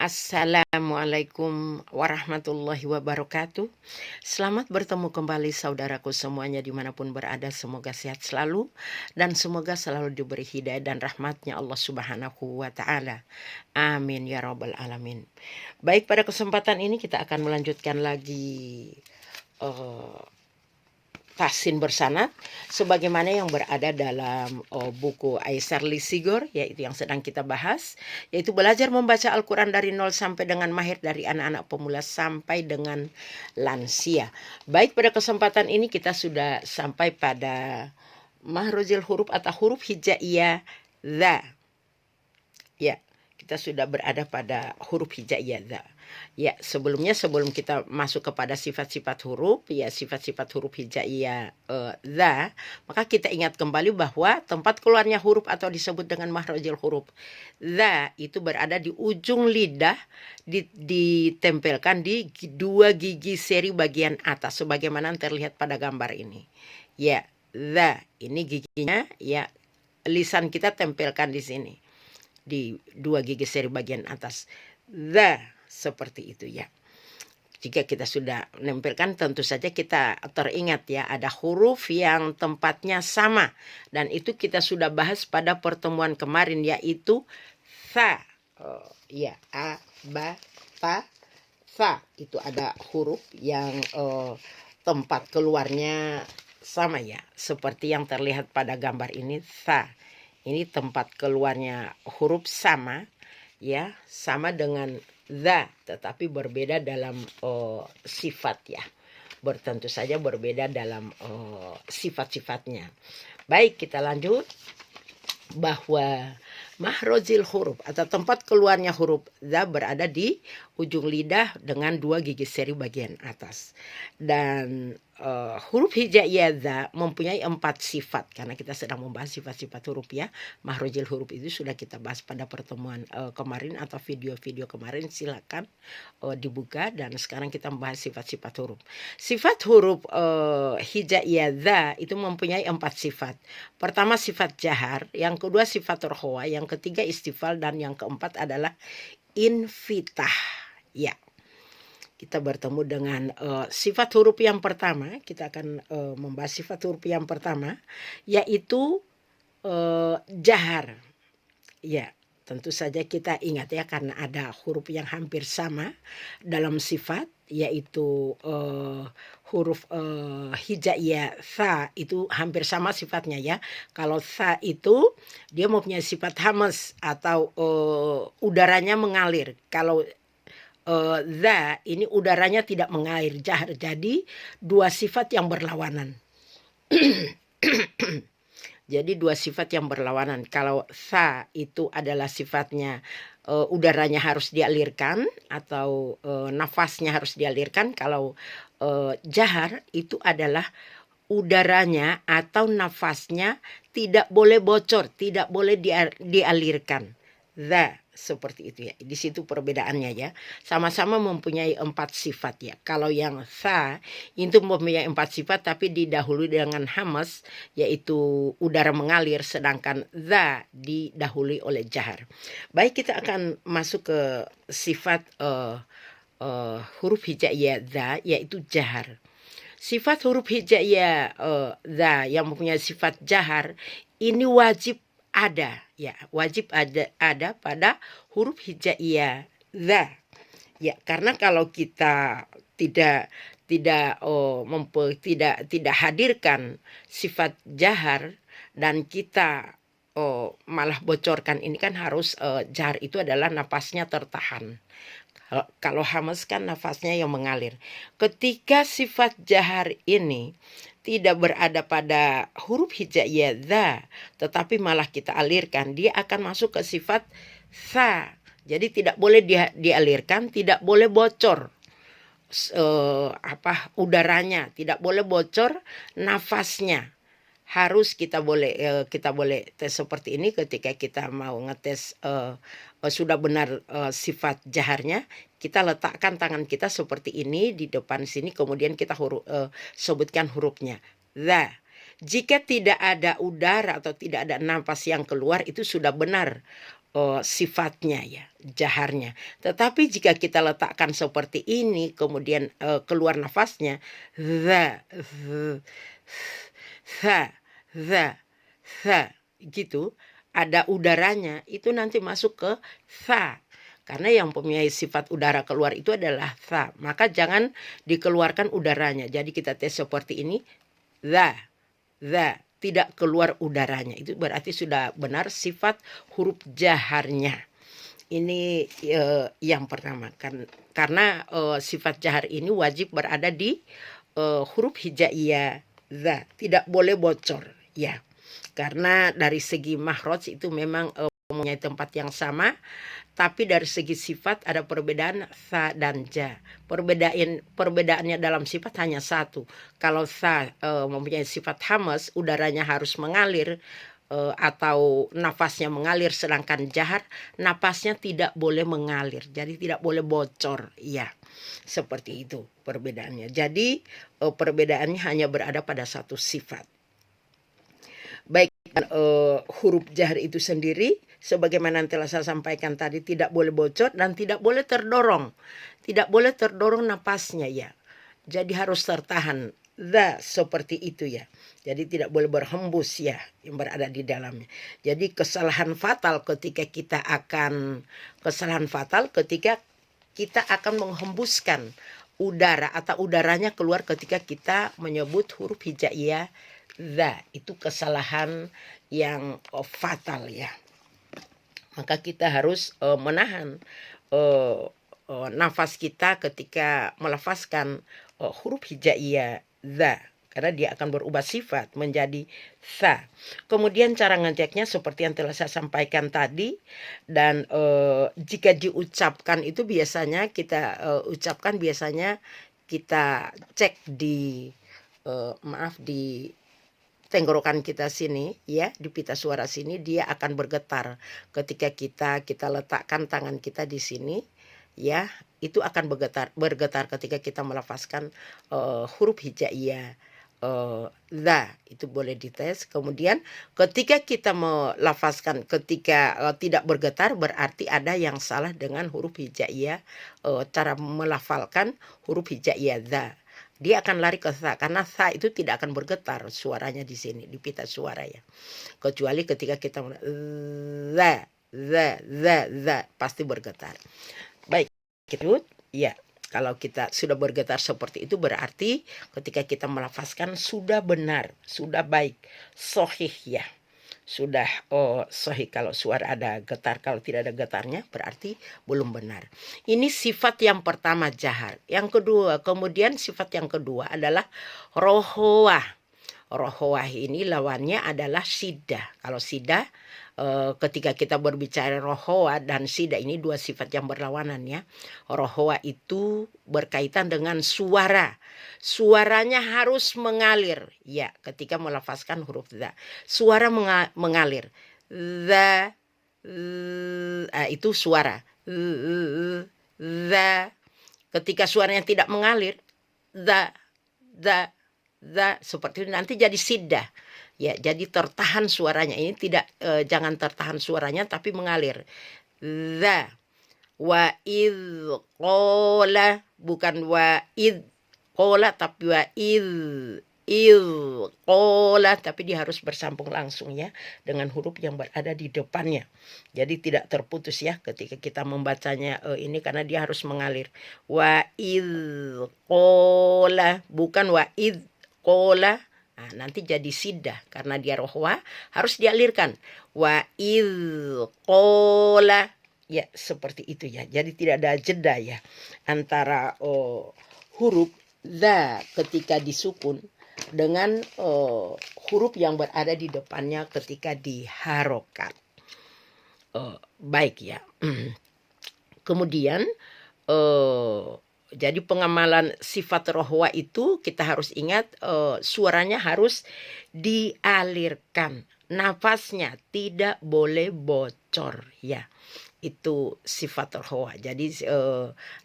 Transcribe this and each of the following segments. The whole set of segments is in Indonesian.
Assalamualaikum warahmatullahi wabarakatuh. Selamat bertemu kembali saudaraku semuanya dimanapun berada. Semoga sehat selalu dan semoga selalu diberi hidayah dan rahmatnya Allah subhanahu wa ta'ala. Amin ya rabbal alamin. Baik, pada kesempatan ini kita akan melanjutkan lagi tahsin bersanad sebagaimana yang berada dalam buku Aisar Lisigor, yaitu yang sedang kita bahas, yaitu belajar membaca Al-Quran dari nol sampai dengan mahir, dari anak-anak pemula sampai dengan lansia. Baik, pada kesempatan ini kita sudah sampai pada mahrojil huruf atau huruf hijaiyah za. Ya, kita sudah berada pada huruf hijaiyah za. Ya, sebelum kita masuk kepada sifat-sifat huruf, ya sifat-sifat huruf hijaiyah za, maka kita ingat kembali bahwa tempat keluarnya huruf atau disebut dengan mahrajul huruf za itu berada di ujung lidah, ditempelkan di dua gigi seri bagian atas sebagaimana terlihat pada gambar ini. Ya, za ini giginya, ya lisan kita tempelkan di sini di dua gigi seri bagian atas. Za seperti itu ya. Jika kita sudah menempelkan, tentu saja kita teringat ya, ada huruf yang tempatnya sama, dan itu kita sudah bahas pada pertemuan kemarin, yaitu tha. Ya, a, ba, ta, tha. Itu ada huruf yang tempat keluarnya sama ya, seperti yang terlihat pada gambar ini, tha. Ini tempat keluarnya huruf sama ya, sama dengan za, tetapi berbeda dalam sifat ya. Tentu saja berbeda dalam sifat-sifatnya. Baik, kita lanjut bahwa mahrojil huruf atau tempat keluarnya huruf za berada di ujung lidah dengan dua gigi seri bagian atas. Dan huruf hijaiyah za mempunyai 4 sifat, karena kita sedang membahas sifat-sifat huruf ya. Mahrojil huruf itu sudah kita bahas pada pertemuan kemarin atau video-video kemarin, silakan dibuka. Dan sekarang kita membahas sifat-sifat huruf. Sifat huruf hijaiyah za itu mempunyai 4 sifat. Pertama sifat jahar, yang kedua sifat rohwa, yang ketiga istifal, dan yang keempat adalah infitah. Ya, kita bertemu dengan sifat huruf yang pertama. Kita akan membahas sifat huruf yang pertama, yaitu jahar. Ya, tentu saja kita ingat ya, karena ada huruf yang hampir sama dalam sifat, yaitu huruf hijaiyah tha itu hampir sama sifatnya ya. Kalau tha itu dia mempunyai sifat hamas atau udaranya mengalir. Kalau za ini udaranya tidak mengalir, jahar. Jadi dua sifat yang berlawanan. Jadi dua sifat yang berlawanan. Kalau tha itu adalah sifatnya udaranya harus dialirkan atau nafasnya harus dialirkan. Kalau jahar itu adalah udaranya atau nafasnya tidak boleh bocor, tidak boleh dialirkan. Za seperti itu ya. Di situ perbedaannya ya. Sama-sama mempunyai 4 sifat ya. Kalau yang tha itu mempunyai 4 sifat tapi didahului dengan hamas, yaitu udara mengalir, sedangkan za didahului oleh jahar. Baik, kita akan masuk ke sifat huruf hijaiyah za, yaitu jahar. Sifat huruf hijaiyah za yang mempunyai sifat jahar ini wajib ada ya, wajib ada pada huruf hijaiyah za ya, karena kalau kita tidak hadirkan sifat jahar dan kita malah bocorkan, ini kan harus jahar itu adalah nafasnya tertahan. Kalau hamas kan nafasnya yang mengalir. Ketika sifat jahar ini tidak berada pada huruf hijaiyah za, tetapi malah kita alirkan, dia akan masuk ke sifat tha. Jadi tidak boleh dialirkan, tidak boleh bocor udaranya, tidak boleh bocor nafasnya. Harus kita boleh tes seperti ini ketika kita mau ngetes sudah benar sifat jaharnya. Kita letakkan tangan kita seperti ini di depan sini, kemudian kita sebutkan hurufnya za. Jika tidak ada udara atau tidak ada nafas yang keluar, itu sudah benar sifatnya ya, jaharnya. Tetapi jika kita letakkan seperti ini, kemudian keluar nafasnya, the, gitu, ada udaranya, itu nanti masuk ke tha. Karena yang mempunyai sifat udara keluar itu adalah tha. Maka jangan dikeluarkan udaranya. Jadi kita tes seperti ini, the, tidak keluar udaranya. Itu berarti sudah benar sifat huruf jaharnya. Ini yang pertama. Karena sifat jahar ini wajib berada di huruf hijaiyah za. Tidak boleh bocor. Ya. Karena dari segi mahraj itu memang mempunyai tempat yang sama. Tapi dari segi sifat ada perbedaan tha dan ja. Perbedaannya dalam sifat hanya satu. Kalau tha mempunyai sifat hamas, udaranya harus mengalir atau nafasnya mengalir, sedangkan jahar nafasnya tidak boleh mengalir. Jadi tidak boleh bocor. Ya, seperti itu perbedaannya. Jadi perbedaannya hanya berada pada satu sifat. Baik, huruf jahar itu sendiri sebagaimana telah saya sampaikan tadi tidak boleh bocor dan tidak boleh terdorong. Tidak boleh terdorong napasnya ya. Jadi harus tertahan. Seperti itu ya. Jadi tidak boleh berhembus ya yang berada di dalamnya. Jadi kesalahan fatal ketika kita akan menghembuskan udara atau udaranya keluar ketika kita menyebut huruf hijaiyah itu kesalahan yang fatal ya. Maka kita harus menahan nafas kita ketika melafazkan huruf hijaiyah karena dia akan berubah sifat menjadi tha. Kemudian cara ngeceknya seperti yang telah saya sampaikan tadi, dan jika diucapkan itu biasanya kita kita cek di di tenggorokan kita sini ya, di pita suara sini dia akan bergetar ketika kita letakkan tangan kita di sini ya, itu akan bergetar ketika kita melafazkan huruf hijaiyah itu boleh dites. Kemudian ketika kita melafazkan ketika tidak bergetar berarti ada yang salah dengan huruf hijaiyah, cara melafalkan huruf hijaiyah dia akan lari ke tha, karena tha itu tidak akan bergetar suaranya di sini di pita suara ya, kecuali ketika kita pasti bergetar. Baik, ya. Kalau kita sudah bergetar seperti itu berarti ketika kita melafazkan sudah benar, sudah baik, sahih ya. Sudah sahih kalau suara ada getar, kalau tidak ada getarnya berarti belum benar. Ini sifat yang pertama jahar. Yang kedua, kemudian sifat yang kedua adalah rohowah. Rohowah ini lawannya adalah sidah. Kalau sidah ketika kita berbicara rohowah dan sidah ini dua sifat yang berlawanan ya. Rohowah itu berkaitan dengan suara. Suaranya harus mengalir ya ketika melafazkan huruf za. Suara mengalir. Za itu suara. Za. Ketika suaranya tidak mengalir, za seperti itu nanti jadi sidah. Ya, jadi tertahan suaranya. Ini tidak jangan tertahan suaranya tapi mengalir. Za wa id qala, bukan wa id qala tapi wa id qala, tapi dia harus bersambung langsung ya dengan huruf yang berada di depannya. Jadi tidak terputus ya ketika kita membacanya ini karena dia harus mengalir. Wa id qala, bukan wa id qala. Nah, nanti jadi sidah karena dia rohwa harus dialirkan. Wa idh qala. Ya, seperti itu ya. Jadi tidak ada jeda ya antara huruf za ketika disukun dengan huruf yang berada di depannya ketika diharokat. Baik ya. Kemudian jadi pengamalan sifat rohwa itu kita harus ingat suaranya harus dialirkan. Nafasnya tidak boleh bocor ya. Itu sifat rohwa. Jadi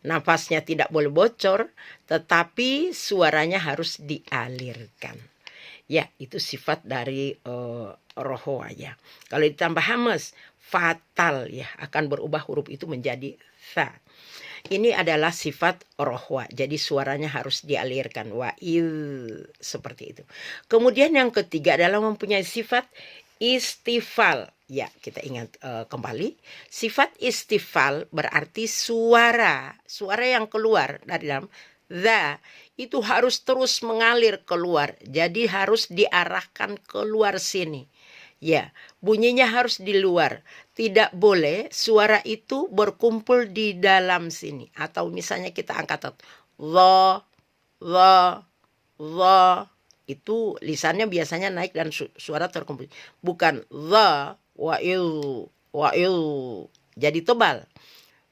nafasnya tidak boleh bocor tetapi suaranya harus dialirkan. Ya, itu sifat dari rohwa ya. Kalau ditambah hamas, fatal ya, akan berubah huruf itu menjadi tha. Ini adalah sifat rohwa, jadi suaranya harus dialirkan, wa'il, seperti itu. Kemudian yang ketiga adalah mempunyai sifat istifal. Ya, kita ingat kembali, sifat istifal berarti suara yang keluar dari dalam the itu harus terus mengalir keluar, jadi harus diarahkan keluar sini. Ya, bunyinya harus di luar. Tidak boleh suara itu berkumpul di dalam sini. Atau misalnya kita angkat the, itu lisannya biasanya naik dan suara terkumpul. Bukan the, wa'il. Jadi tebal.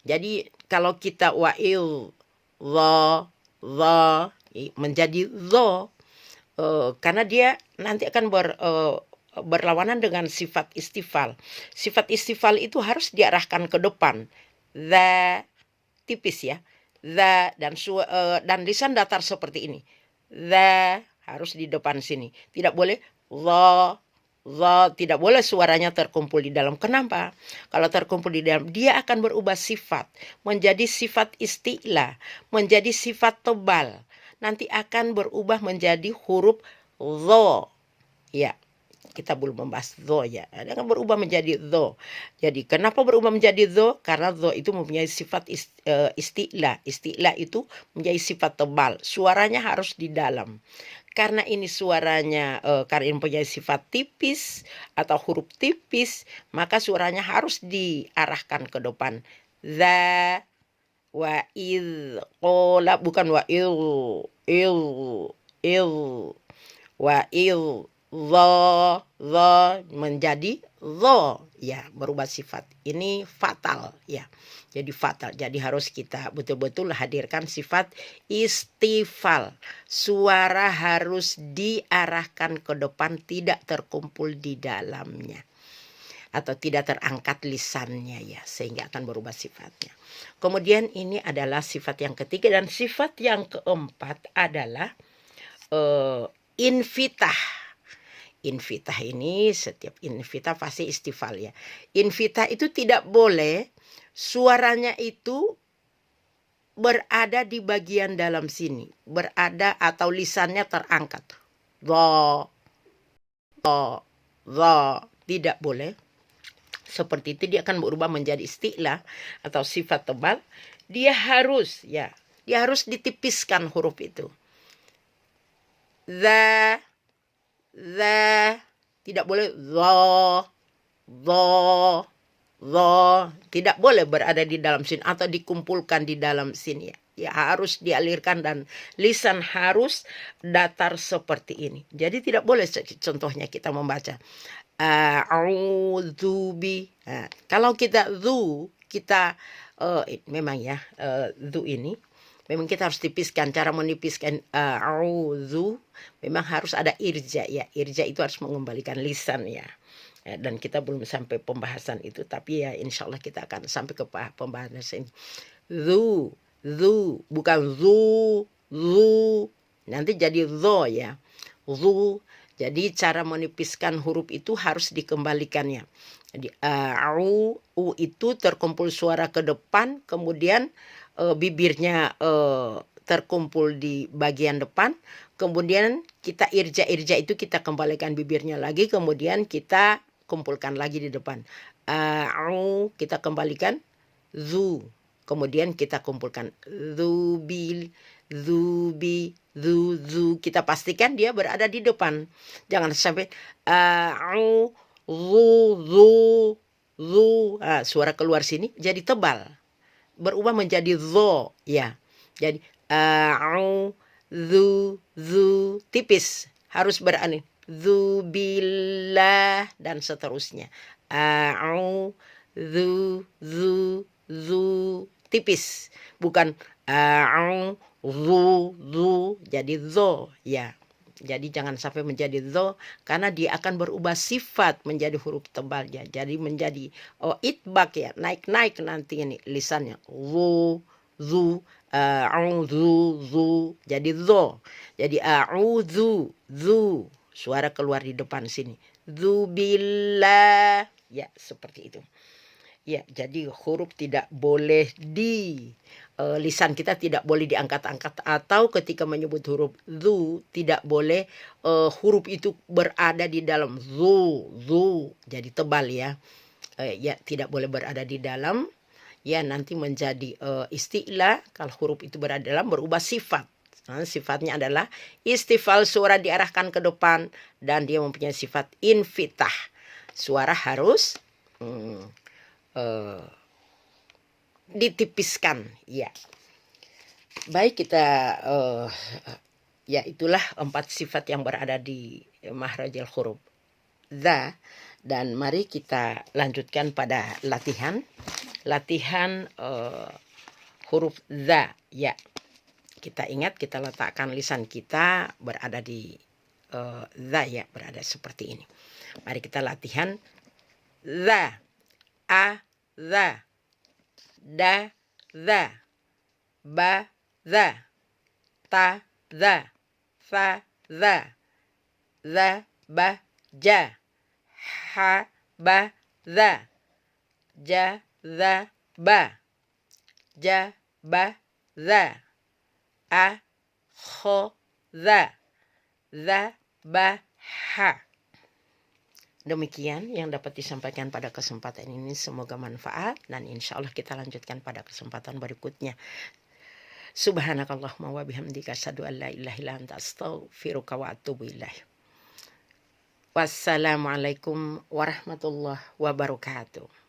Jadi kalau kita wa'il, the, menjadi the, karena dia nanti akan berlawanan dengan sifat istifal. Sifat istifal itu harus diarahkan ke depan. The tipis ya. The dan lisan datar seperti ini. The harus di depan sini. Tidak boleh the, tidak boleh suaranya terkumpul di dalam. Kenapa? Kalau terkumpul di dalam, dia akan berubah sifat menjadi sifat isti'la, menjadi sifat tebal. Nanti akan berubah menjadi huruf dho. Ya. Kita belum membahas dho ya. Dia akan berubah menjadi dho. Jadi kenapa berubah menjadi dho? Karena dho itu mempunyai sifat isti'la. Isti'la itu menjadi sifat tebal. Suaranya harus di dalam. Karena ini suaranya karena ini mempunyai sifat tipis atau huruf tipis, maka suaranya harus diarahkan ke depan. Za, wa'il, qola, bukan wa'il, wa'il, the menjadi the ya, berubah sifat. Ini fatal ya. Jadi fatal. Jadi harus kita betul-betul hadirkan sifat istifal. Suara harus diarahkan ke depan, tidak terkumpul di dalamnya. Atau tidak terangkat lisannya ya, sehingga akan berubah sifatnya. Kemudian ini adalah sifat yang ketiga, dan sifat yang keempat adalah infitah. Infitah ini, setiap infitah pasti istifal ya. Infitah itu tidak boleh suaranya itu berada di bagian dalam sini, berada atau lisannya terangkat. Tidak boleh. Seperti itu dia akan berubah menjadi isti'la atau sifat tebal. Dia harus ditipiskan huruf itu. The, tidak boleh tidak boleh berada di dalam sini atau dikumpulkan di dalam sini ya, harus dialirkan dan lisan harus datar seperti ini. Jadi tidak boleh, contohnya kita membaca a'udzubi. Nah, kalau kita kita memang ya ini memang kita harus tipiskan. Cara menipiskan a'udzu memang harus ada irja ya. Irja itu harus mengembalikan lisan ya. Dan kita belum sampai pembahasan itu, tapi ya insya Allah kita akan sampai ke pembahasan ini. Zu, bukan zu. Nanti jadi zo ya. Zu. Jadi cara menipiskan huruf itu harus dikembalikannya. Jadi u itu terkumpul suara ke depan, kemudian bibirnya terkumpul di bagian depan, kemudian kita irja itu kita kembalikan bibirnya lagi, kemudian kita kumpulkan lagi di depan. Kita kembalikan zu, kemudian kita kumpulkan zubil, zubi, zu. Kita pastikan dia berada di depan. Jangan sampai zu. Suara keluar sini jadi tebal, berubah menjadi zo ya. Jadi zu tipis, harus berani zubillah dan seterusnya. Zu tipis, bukan zu jadi zo ya. Jadi jangan sampai menjadi zo, karena dia akan berubah sifat menjadi huruf tebal ya. Jadi menjadi itbak ya, naik nanti ini lisannya. Zu, zu, jadi zo. Jadi zu, suara keluar di depan sini. Zubillah ya, seperti itu. Ya, jadi huruf tidak boleh lisan kita tidak boleh diangkat-angkat, atau ketika menyebut huruf zu tidak boleh huruf itu berada di dalam zu jadi tebal ya. Ya tidak boleh berada di dalam, ya nanti menjadi isti'la. Kalau huruf itu berada dalam berubah sifat. Nah, sifatnya adalah istifal, suara diarahkan ke depan, dan dia mempunyai sifat infitah, suara harus ditipiskan ya. Baik, kita ya itulah 4 sifat yang berada di mahrajul huruf dza. Dan mari kita lanjutkan pada latihan huruf dza ya. Kita ingat, kita letakkan lisan kita berada di dza ya, berada seperti ini. Mari kita latihan. Dza, a dza, da dza, ba dza, ta dza, fa dza, za ba ja, ha ba dza, ja za ba, ja ba dza, a kho dza, za ba ha. Demikian yang dapat disampaikan pada kesempatan ini, semoga manfaat, dan insya Allah kita lanjutkan pada kesempatan berikutnya. Subhanakallahumma wa bihamdika asyhadu an la ilaha illa anta astaghfiruka wa atubu ilaik. Wassalamualaikum warahmatullahi wabarakatuh.